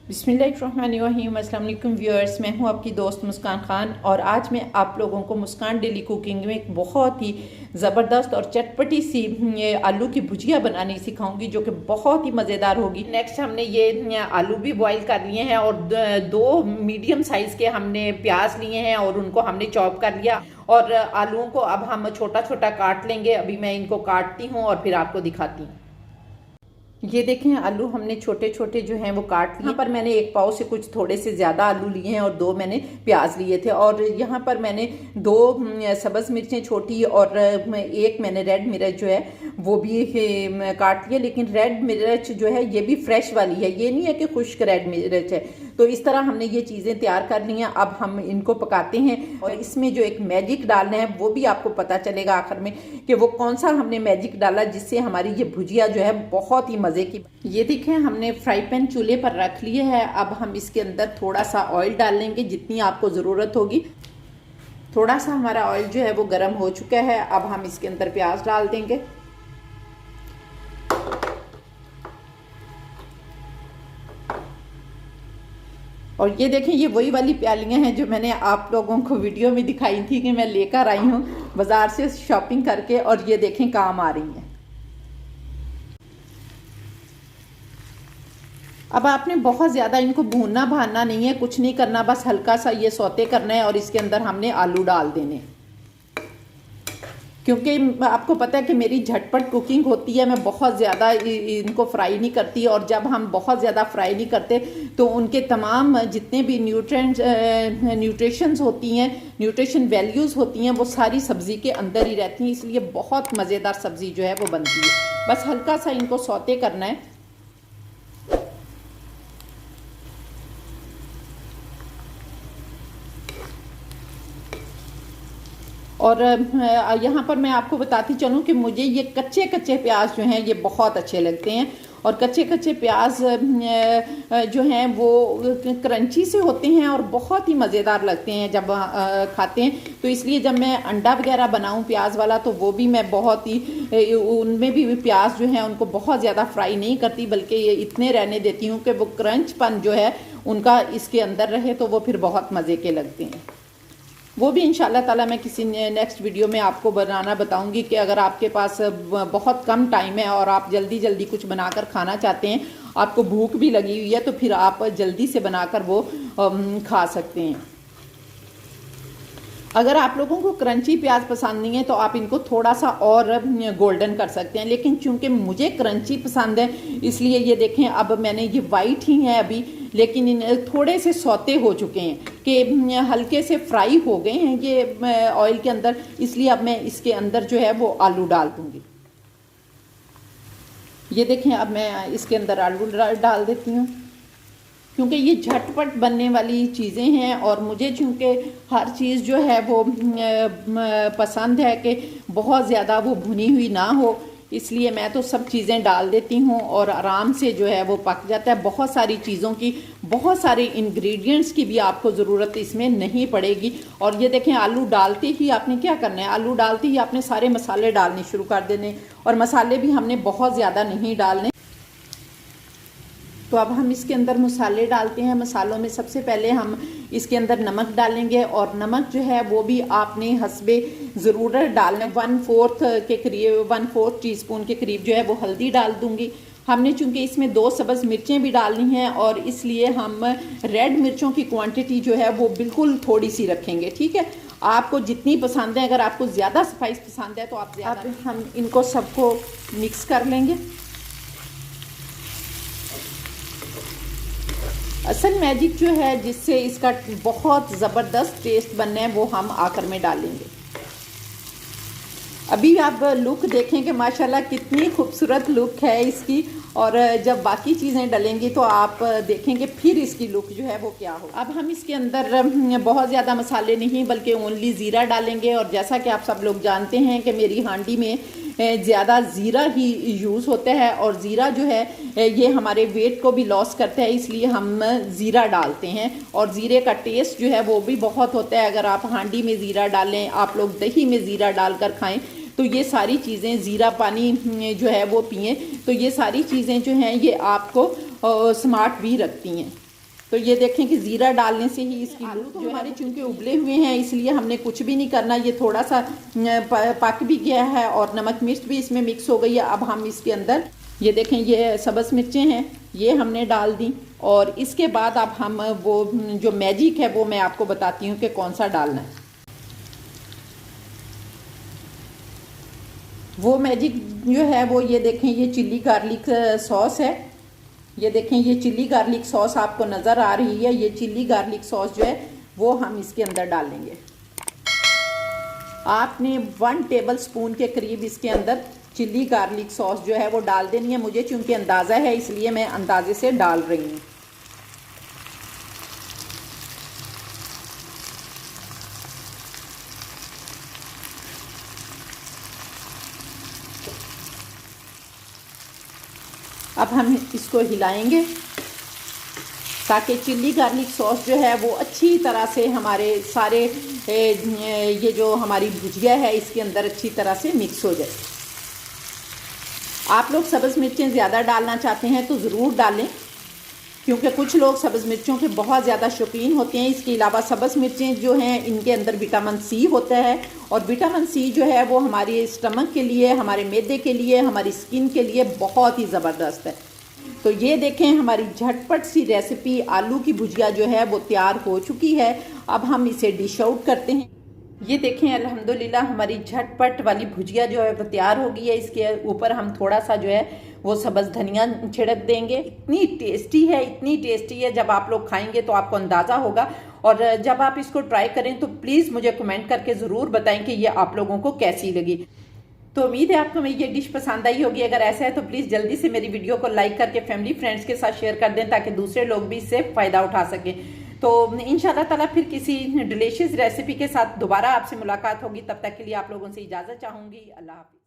बिस्मिल्लाहिर्रहमानिर्रहीम। अस्सलाम वालेकुम व्यूअर्स, मैं हूं आपकी दोस्त मुस्कान ख़ान और आज मैं आप लोगों को मुस्कान डेली कुकिंग में एक बहुत ही ज़बरदस्त और चटपटी सी आलू की भुजिया बनानी सिखाऊंगी जो कि बहुत ही मज़ेदार होगी। नेक्स्ट हमने ये आलू भी बॉईल कर लिए हैं और दो मीडियम साइज़ के हमने प्याज लिए हैं और उनको हमने चॉप कर लिया और आलूओं को अब हम छोटा छोटा काट लेंगे। अभी मैं इनको काटती हूँ और फिर आपको दिखाती हूँ। ये देखें, आलू हमने छोटे छोटे जो हैं वो काट लिए। यहाँ पर मैंने एक पाव से कुछ थोड़े से ज़्यादा आलू लिए हैं और दो मैंने प्याज लिए थे और यहाँ पर मैंने दो सब्ज़ मिर्चें छोटी और एक मैंने रेड मिर्च जो है वो भी काट लिया। लेकिन रेड मिर्च जो है ये भी फ्रेश वाली है, ये नहीं है कि खुश्क रेड मिर्च है। तो इस तरह हमने ये चीज़ें तैयार कर ली हैं। अब हम इनको पकाते हैं और इसमें जो एक मैजिक डालना है वो भी आपको पता चलेगा आखिर में कि वो कौन सा हमने मैजिक डाला जिससे हमारी ये भुजिया जो है बहुत ही मज़े की। ये देखें, हमने फ्राई पैन चूल्हे पर रख लिए है। अब हम इसके अंदर थोड़ा सा ऑयल डाल लेंगे जितनी आपको ज़रूरत होगी। थोड़ा सा हमारा ऑयल जो है वो गर्म हो चुका है। अब हम इसके अंदर प्याज डाल देंगे और ये देखें, ये वही वाली प्यालियाँ हैं जो मैंने आप लोगों को वीडियो में दिखाई थी कि मैं लेकर आई हूँ बाज़ार से शॉपिंग करके, और ये देखें काम आ रही हैं। अब आपने बहुत ज़्यादा इनको भूनना भानना नहीं है, कुछ नहीं करना, बस हल्का सा ये सौते करना है और इसके अंदर हमने आलू डाल देने। क्योंकि आपको पता है कि मेरी झटपट कुकिंग होती है, मैं बहुत ज़्यादा इनको फ्राई नहीं करती और जब हम बहुत ज़्यादा फ्राई नहीं करते तो उनके तमाम जितने भी न्यूट्रिशंस होती हैं, न्यूट्रिशन वैल्यूज़ होती हैं, वो सारी सब्ज़ी के अंदर ही रहती हैं। इसलिए बहुत मज़ेदार सब्ज़ी जो है वो बनती है। बस हल्का सा इनको सौते करना है। और यहाँ पर मैं आपको बताती चलूँ कि मुझे ये कच्चे कच्चे प्याज जो हैं ये बहुत अच्छे लगते हैं और कच्चे कच्चे प्याज जो हैं वो क्रंची से होते हैं और बहुत ही मज़ेदार लगते हैं जब खाते हैं। तो इसलिए जब मैं अंडा वगैरह बनाऊं प्याज वाला तो वो भी मैं बहुत ही उनमें भी प्याज जो हैं उनको बहुत ज़्यादा फ्राई नहीं करती, बल्कि ये इतने रहने देती हूँ कि वो क्रंचपन जो है उनका इसके अंदर रहे, तो वो फिर बहुत मज़े के लगते हैं। वो भी इंशाल्लाह ताला मैं किसी नेक्स्ट वीडियो में आपको बनाना बताऊंगी कि अगर आपके पास बहुत कम टाइम है और आप जल्दी जल्दी कुछ बनाकर खाना चाहते हैं, आपको भूख भी लगी हुई है, तो फिर आप जल्दी से बनाकर वो खा सकते हैं। अगर आप लोगों को क्रंची प्याज पसंद नहीं है तो आप इनको थोड़ा सा और गोल्डन कर सकते हैं, लेकिन चूंकि मुझे क्रंची पसंद है इसलिए ये देखें, अब मैंने ये वाइट ही है अभी, लेकिन इन थोड़े से सौते हो चुके हैं कि हल्के से फ्राई हो गए हैं ये ऑयल के अंदर। इसलिए अब मैं इसके अंदर जो है वो आलू डाल दूंगी। ये देखें, अब मैं इसके अंदर आलू डाल देती हूँ क्योंकि ये झटपट बनने वाली चीज़ें हैं और मुझे चूँकि हर चीज़ जो है वो पसंद है कि बहुत ज़्यादा वो भुनी हुई ना हो, इसलिए मैं तो सब चीज़ें डाल देती हूँ और आराम से जो है वो पक जाता है। बहुत सारी चीज़ों की, बहुत सारे इंग्रेडिएंट्स की भी आपको ज़रूरत इसमें नहीं पड़ेगी। और ये देखें, आलू डालते ही आपने क्या करना है, आलू डालते ही आपने सारे मसाले डालने शुरू कर देने और मसाले भी हमने बहुत ज़्यादा नहीं डालने। तो अब हम इसके अंदर मसाले डालते हैं। मसालों में सबसे पहले हम इसके अंदर नमक डालेंगे और नमक जो है वो भी आपने हस्बे ज़रूरत डालना। 1/4 के करीब, 1/4 टीस्पून के करीब जो है वो हल्दी डाल दूंगी। हमने चूंकि इसमें 2 सब्ज़ मिर्चें भी डालनी हैं और इसलिए हम रेड मिर्चों की क्वांटिटी जो है वो बिल्कुल थोड़ी सी रखेंगे, ठीक है। आपको जितनी पसंद है, अगर आपको ज़्यादा स्पाइस पसंद है तो आप ज़्यादा। हम इनको सबको मिक्स कर लेंगे। असल मैजिक जो है जिससे इसका बहुत ज़बरदस्त टेस्ट बनना है वो हम आखिर में डालेंगे। अभी आप लुक देखें कि माशाल्लाह कितनी खूबसूरत लुक है इसकी, और जब बाकी चीज़ें डलेंगी तो आप देखेंगे फिर इसकी लुक जो है वो क्या हो। अब हम इसके अंदर बहुत ज़्यादा मसाले नहीं बल्कि ओनली ज़ीरा डालेंगे। और जैसा कि आप सब लोग जानते हैं कि मेरी हांडी में ज़्यादा ज़ीरा ही यूज़ होता है और ज़ीरा जो है ये हमारे वेट को भी लॉस करता है, इसलिए हम ज़ीरा डालते हैं और ज़ीरे का टेस्ट जो है वो भी बहुत होता है। अगर आप हांडी में ज़ीरा डालें, आप लोग दही में ज़ीरा डालकर खाएं तो ये सारी चीज़ें, ज़ीरा पानी जो है वो पिएं तो ये सारी चीज़ें जो हैं ये आपको स्मार्ट भी रखती हैं। तो ये देखें कि ज़ीरा डालने से ही इसकी आलू तो हमारे चूँकि उबले हुए हैं, इसलिए हमने कुछ भी नहीं करना। ये थोड़ा सा पक भी गया है और नमक मिर्च भी इसमें मिक्स हो गई है। अब हम इसके अंदर ये देखें, ये सब्ज़ मिर्चें हैं, ये हमने डाल दी। और इसके बाद अब हम वो जो मैजिक है वो मैं आपको बताती हूँ कि कौन सा डालना है। वो मैजिक जो है वो ये देखें, ये चिल्ली गार्लिक सॉस है। ये देखें, ये चिल्ली गार्लिक सॉस आपको नज़र आ रही है। ये चिल्ली गार्लिक सॉस जो है वो हम इसके अंदर डालेंगे। आपने 1 टेबल स्पून के करीब इसके अंदर चिल्ली गार्लिक सॉस जो है वो डाल देनी है। मुझे चूँकि अंदाज़ा है इसलिए मैं अंदाजे से डाल रही हूँ। अब हम इसको हिलाएंगे ताकि चिल्ली गार्लिक सॉस जो है वो अच्छी तरह से हमारे सारे ये जो हमारी भुजिया है इसके अंदर अच्छी तरह से मिक्स हो जाए। आप लोग सब्ज़ मिर्चें ज़्यादा डालना चाहते हैं तो ज़रूर डालें, क्योंकि कुछ लोग सब्ज़ मिर्चों के बहुत ज़्यादा शौकीन होते हैं। इसके अलावा सब्ज़ मिर्चें जो हैं इनके अंदर विटामिन सी होता है, और विटामिन सी जो है वो हमारे स्टमक के लिए, हमारे मैदे के लिए, हमारी स्किन के लिए बहुत ही ज़बरदस्त है। तो ये देखें, हमारी झटपट सी रेसिपी आलू की भुजिया जो है वो तैयार हो चुकी है। अब हम इसे डिश आउट करते हैं। ये देखें, अल्हम्दुलिल्लाह हमारी झटपट वाली भुजिया जो है वो तैयार हो गई है। इसके ऊपर हम थोड़ा सा जो है वो सब्ज़ धनिया छिड़क देंगे। इतनी टेस्टी है, इतनी टेस्टी है, जब आप लोग खाएंगे तो आपको अंदाज़ा होगा। और जब आप इसको ट्राई करें तो प्लीज़ मुझे कमेंट करके ज़रूर बताएं कि ये आप लोगों को कैसी लगी। तो उम्मीद है आपको मेरी ये डिश पसंद आई होगी। अगर ऐसा है तो प्लीज़ जल्दी से मेरी वीडियो को लाइक करके फैमिली फ्रेंड्स के साथ शेयर कर दें, ताकि दूसरे लोग भी इससे फ़ायदा उठा सकें। तो इंशाल्लाह ताला फिर किसी डिलीशियस रेसिपी के साथ दोबारा आपसे मुलाकात होगी। तब तक के लिए आप लोगों से इजाज़त चाहूँगी। अल्लाह हाफ़िज़।